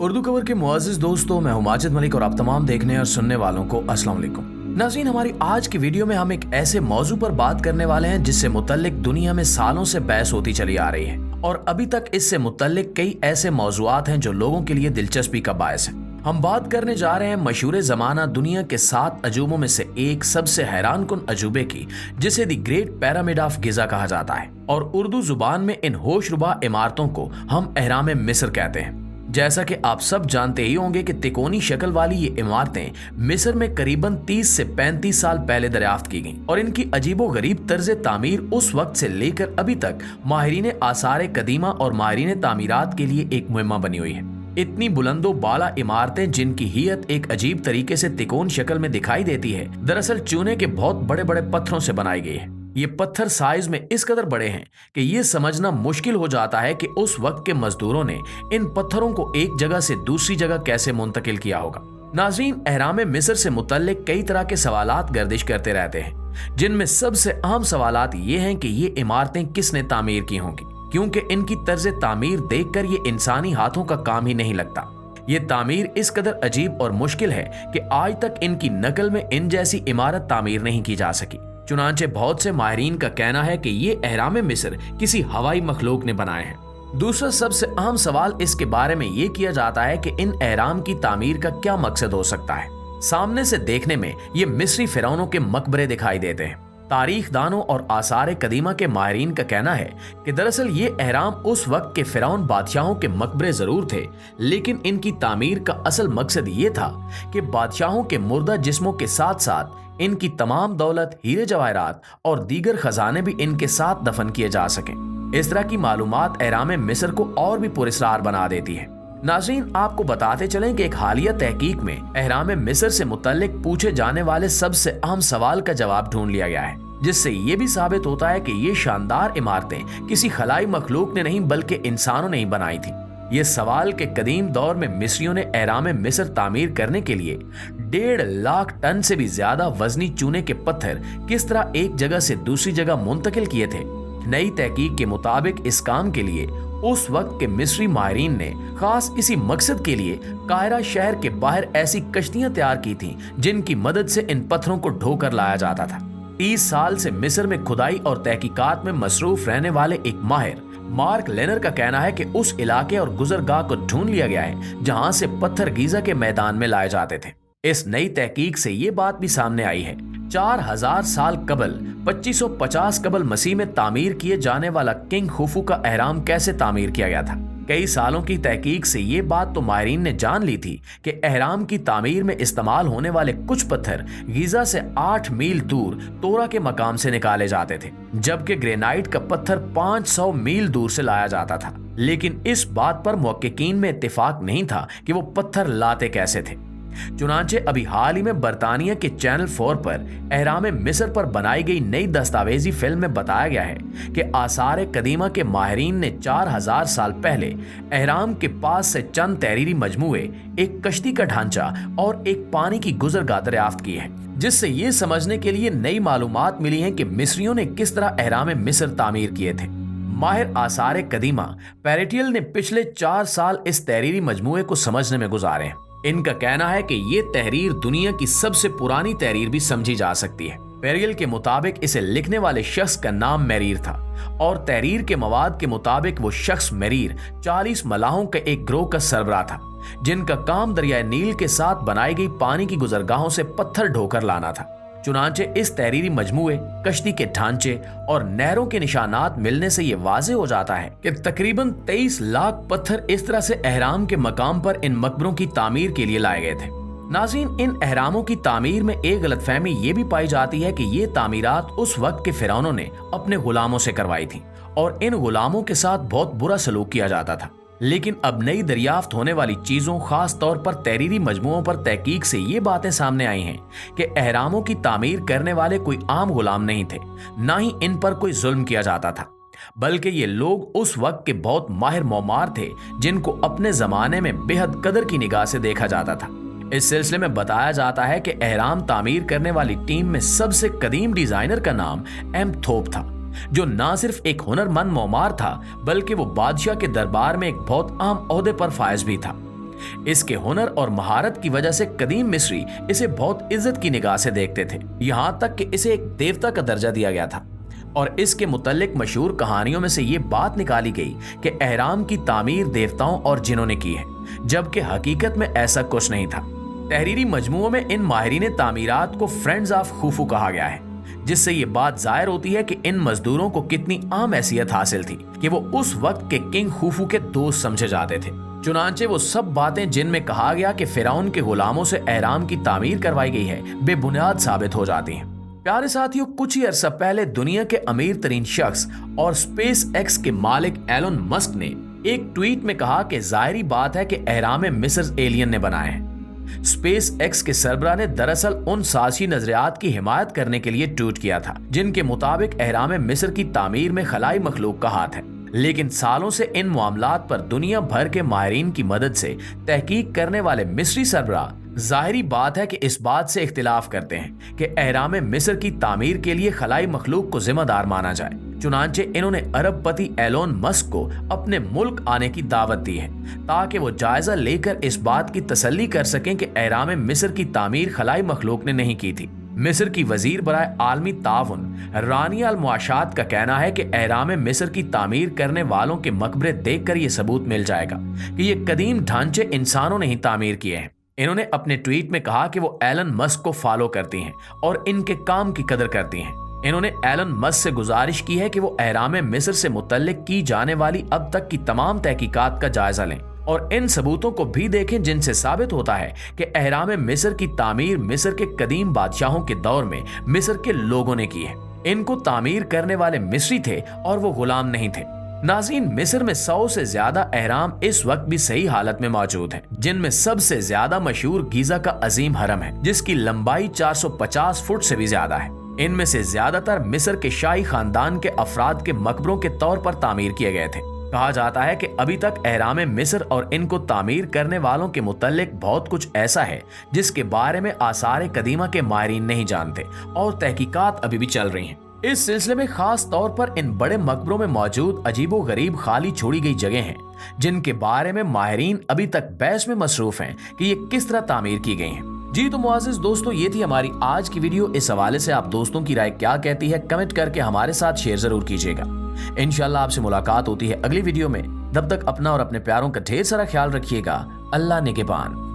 Urdu cover के मुअज़्ज़िज़ दोस्तों, मैं हूं माजिद मलिक और आप तमाम देखने और सुनने वालों को अस्सलाम वालेकुम। नाज़रीन, हमारी आज की वीडियो में हम एक ऐसे मौजू पर बात करने वाले हैं जिससे मुतल्लिक दुनिया में सालों से बहस होती चली आ रही है और अभी तक इससे मुतल्लिक कई ऐसे मौज़ूआत हैं जो लोगों के लिए दिलचस्पी का बायस है। हम बात करने जा रहे हैं मशहूर ज़माना दुनिया के 7 अजूबों में से एक सबसे हैरानकुन अजूबे की, जिसे the great pyramid of Giza कहा जाता है और उर्दू जुबान में इन होशरुबा इमारतों को हम एहराम मिस्र कहते हैं। जैसा कि आप सब जानते ही होंगे कि तिकोनी शक्ल वाली ये इमारतें मिस्र में करीबन 30 से 35 साल पहले दरियाफ्त की गईं और इनकी अजीबोगरीब तर्ज तामीर उस वक्त से लेकर अभी तक माहिरीन आसार कदीमा और माहिरीन तामीरात के लिए एक मुहिम्मा बनी हुई है। इतनी बुलंदो बाला इमारतें जिनकी हियत एक अजीब तरीके से तिकोन शक्ल में दिखाई देती है, दरअसल चूने के बहुत बड़े बड़े पत्थरों से बनाई गई है। ये पत्थर साइज में इस कदर बड़े हैं कि ये समझना मुश्किल हो जाता है कि उस वक्त के मजदूरों ने इन पत्थरों को एक जगह से दूसरी जगह कैसे मुंतकिल किया होगा। नाज़रीन, एहराम मिस्र से मुतल्लिक कई तरह के सवालात गर्दिश करते रहते हैं, जिनमें सबसे अहम सवालात ये हैं कि ये इमारतें किसने तामीर की होंगी, क्योंकि इनकी तर्ज तामीर देखकर ये इंसानी हाथों का काम ही नहीं लगता। ये तामीर इस कदर अजीब और मुश्किल है कि आज तक इनकी नकल में इन जैसी इमारत तामीर नहीं की जा सकी। चुनांचे बहुत से माहिरीन का कहना है कि ये एहराम मिस्र किसी हवाई मखलूक ने बनाए हैं। दूसरा सबसे अहम सवाल इसके बारे में ये किया जाता है कि इन एहराम की तामीर का क्या मकसद हो सकता है। सामने से देखने में ये मिस्री फिरौनों के मकबरे दिखाई देते हैं। तारीख दानों और आसार कदीमा के माहिरीन का कहना है कि दरअसल ये एहराम उस वक्त के फिरौन बादशाहों के मकबरे जरूर थे, लेकिन इनकी तामीर का असल मकसद ये था कि बादशाहों के मुर्दा जिस्मों के साथ साथ इनकी तमाम दौलत, हीरे जवाहरात और दीगर खजाने भी इनके साथ दफन किए जा सकें। इस तरह की मालूमात एहराम मिस्र को और भी पुरस्कार बना देती है। नाज़रीन, आपको बताते चलें कि एक हालिया तहकीक में एहराम मिस्र से मुतल्लिक पूछे जाने वाले सबसे अहम सवाल का जवाब ढूंढ लिया गया है, जिससे ये भी साबित होता है कि ये शानदार इमारतें किसी खलाई मखलूक ने नहीं बल्कि इंसानों ने ही बनाई थी। ये सवाल के कदीम दौर में मिस्रियों ने एहराम मिस्र तामीर करने के लिए 1.5 लाख टन से भी ज्यादा वजनी चूने के पत्थर किस तरह एक जगह से दूसरी जगह मुंतकिल किए थे। नई तहकीक के मुताबिक इस काम के लिए उस वक्त के मिस्री माहिरीन ने खास इसी मकसद के लिए कायरा शहर के बाहर ऐसी कश्तियां तैयार की थीं जिनकी मदद से इन पत्थरों को ढोकर लाया जाता था। 30 साल से मिस्र में खुदाई और तहकीकात में मसरूफ रहने वाले एक माहिर मार्क लेनर का कहना है कि उस इलाके और गुजरगाह को ढूंढ लिया गया है जहां से पत्थर गीजा के मैदान में लाए जाते थे। इस नई तहकीक से ये बात भी सामने आई है 4000 साल कबल 2550 कबल मसीह में तामीर किए जाने वाला किंग खुफू का एहराम कैसे तामीर किया गया था। कई सालों की तहकीक से ये बात तो माहिरीन ने जान ली थी कि एहराम की तामीर में इस्तेमाल होने वाले कुछ पत्थर गीजा से 8 मील दूर तोरा के मकाम से निकाले जाते थे, जबकि ग्रेनाइट का पत्थर 500 मील दूर से लाया जाता था। लेकिन इस बात पर मुहक्किकीन में इत्तेफाक नहीं था कि वो पत्थर लाते कैसे थे। चुनांचे अभी हाल ही में बरतानिया के चैनल 4 पर एहराम मिस्र पर बनाई गई नई दस्तावेजी फिल्म में बताया गया है कि आसार कदीमा के माहिरीन ने 4000 साल पहले एहराम के पास से चंद तहरीरी मजमूए, एक कश्ती का ढांचा और एक पानी की गुजरगाह दरियाफ्त की है, जिससे ये समझने के लिए नई मालूमात मिली है कि मिस्रियों ने किस तरह एहराम मिस्र तामीर किए थे। माहिर आसार कदीमा पेरेटियल ने पिछले 4 साल इस तहरीरी मजमूए को समझने में गुजारे हैं। इनका कहना है कि ये तहरीर दुनिया की सबसे पुरानी तहरीर भी समझी जा सकती है। पेरियल के मुताबिक इसे लिखने वाले शख्स का नाम मेरीर था और तहरीर के मवाद के मुताबिक वो शख्स मेरीर 40 मलाहों के एक ग्रोह का सरबराह था, जिनका काम दरियाए नील के साथ बनाई गई पानी की गुजरगाहों से पत्थर ढोकर लाना था। चुनांचे इस तहरीरी मजमूए, कश्ती के ढांचे और नहरों के निशानात मिलने से ये वाज़े हो जाता है कि तकरीबन 23 लाख पत्थर इस तरह से एहराम के मकाम पर इन मकबरों की तामीर के लिए लाए गए थे। नाज़रीन, इन एहरामों की तामीर में एक गलतफहमी ये भी पाई जाती है कि ये तामीरात उस वक्त के फिरौनों ने अपने गुलामों से करवाई थी और इन गुलामों के साथ बहुत बुरा सलूक किया जाता था। लेकिन अब नई दरियाफ्त होने वाली चीजों, खास तौर पर तहरीरी मजमुओं पर तहकीक से ये बातें सामने आई हैं कि एहरामों की तामीर करने वाले कोई आम गुलाम नहीं थे, ना ही इन पर कोई जुल्म किया जाता था, बल्कि ये लोग उस वक्त के बहुत माहिर मोमार थे जिनको अपने जमाने में बेहद कदर की निगाह से देखा जाता था। इस सिलसिले में बताया जाता है कि एहराम तामीर करने वाली टीम में सबसे कदीम डिजाइनर का नाम एम थोप था, जो ना सिर्फ एक हुनरमंद मोमार था बल्कि वो बादशाह के दरबार में एक बहुत अहम ओहदे पर फायज भी था। इसके हुनर और महारत की वजह से कदीम मिस्री इसे बहुत इज्जत की निगाह से देखते थे, यहाँ तक कि इसे एक देवता का दर्जा दिया गया था। और इसके मुतल्लिक मशहूर कहानियों में से ये बात निकाली गई कि एहराम की तामीर देवताओं और जिनों ने की है, जबकि हकीकत में ऐसा कुछ नहीं था। तहरीरी मजमुओं में इन माहिरीन तामीरात को फ्रेंड्स ऑफ खुफू कहा गया है, जिससे ये बात जाहिर होती है कि इन मजदूरों को कितनी आम हैसियत हासिल थी कि वो उस वक्त के किंग खुफू के दोस्त समझे जाते थे। चुनांचे वो सब बातें जिनमें कहा गया कि फिरौन के गुलामों से एहराम की तामीर करवाई गई है, बेबुनियाद साबित हो जाती हैं। प्यारे साथियों, कुछ ही अरसा पहले दुनिया के अमीर तरीन शख्स और स्पेस एक्स के मालिक एलोन मस्क ने एक ट्वीट में कहा कि जाहिरी बात है कि एहराम मिस्र एलियन ने बनाए हैं। स्पेस एक्स के सरबराह ने दरअसल उन साजिशी नजरियात की हिमायत करने के लिए ट्वीट किया था जिनके मुताबिक एहराम मिस्र की तामीर में खलाई मखलूक का हाथ है, लेकिन सालों से इन मामलात पर दुनिया भर के माहिरीन की मदद से तहकीक करने वाले मिस्री सरबराह जाहिरी बात है कि इस बात से इख्तिलाफ करते हैं कि एहराम मिस्र की तामीर के लिए खलाई मखलूक को जिम्मेदार माना जाए। चुनांचे इन्होंने अरबपति एलोन मस्क को अपने मुल्क आने की दावत दी है ताकि वो जायजा लेकर इस बात की तसल्ली कर सकें कि एहराम मिस्र की तामीर खलाई मखलूक ने नहीं की थी। मिस्र की वजीर बराए आलमी ताउन रानिया अल मुआशात का कहना है कि एहराम मिस्र की तामीर करने वालों के मकबरे देखकर ये सबूत मिल जाएगा कि ये कदीम ढांचे इंसानों ने ही तामीर किए हैं। इन्होंने अपने ट्वीट में कहा कि वो एलन मस्क को फॉलो करती हैं और इनके काम की कदर करती हैं। इन्होंने एलन मस्क से गुजारिश की है कि वो एहराम मिस्र से मुतल्लिक की जाने वाली अब तक की तमाम तहकीकात का जायजा लें और इन सबूतों को भी देखें जिनसे साबित होता है कि एहराम मिस्र की तामीर मिस्र के कदीम बादशाहों के दौर में मिस्र के लोगों ने की है। इनको तामीर करने वाले मिस्री थे और वो गुलाम नहीं थे। नाज़रीन, मिस्र में 100 से ज्यादा एहराम इस वक्त भी सही हालत में मौजूद हैं, जिनमें सबसे ज्यादा मशहूर गीजा का अजीम हरम है जिसकी लंबाई 450 फुट से भी ज्यादा है। इनमें से ज्यादातर मिस्र के शाही खानदान के अफराद के मकबरों के तौर पर तामीर किए गए थे। कहा जाता है कि अभी तक एहराम मिस्र और इनको तामीर करने वालों के मुतल्लिक बहुत कुछ ऐसा है जिसके बारे में आसार कदीमा के माहिरीन नहीं जानते और तहकीकात अभी भी चल रही हैं। इस सिलसिले में खास तौर पर इन बड़े मकबरों में मौजूद अजीबो गरीब खाली छोड़ी गई जगह हैं जिनके बारे में माहिरीन अभी तक बहस में मसरूफ हैं कि ये किस तरह तामीर की गई हैं। जी तो मुआज़िज़ दोस्तों, ये थी हमारी आज की वीडियो। इस हवाले से आप दोस्तों की राय क्या कहती है कमेंट करके हमारे साथ शेयर जरूर कीजिएगा। इंशाल्लाह आपसे मुलाकात होती है अगली वीडियो में। तब तक अपना और अपने प्यारों का ढेर सारा ख्याल रखिएगा। अल्लाह निगहबान।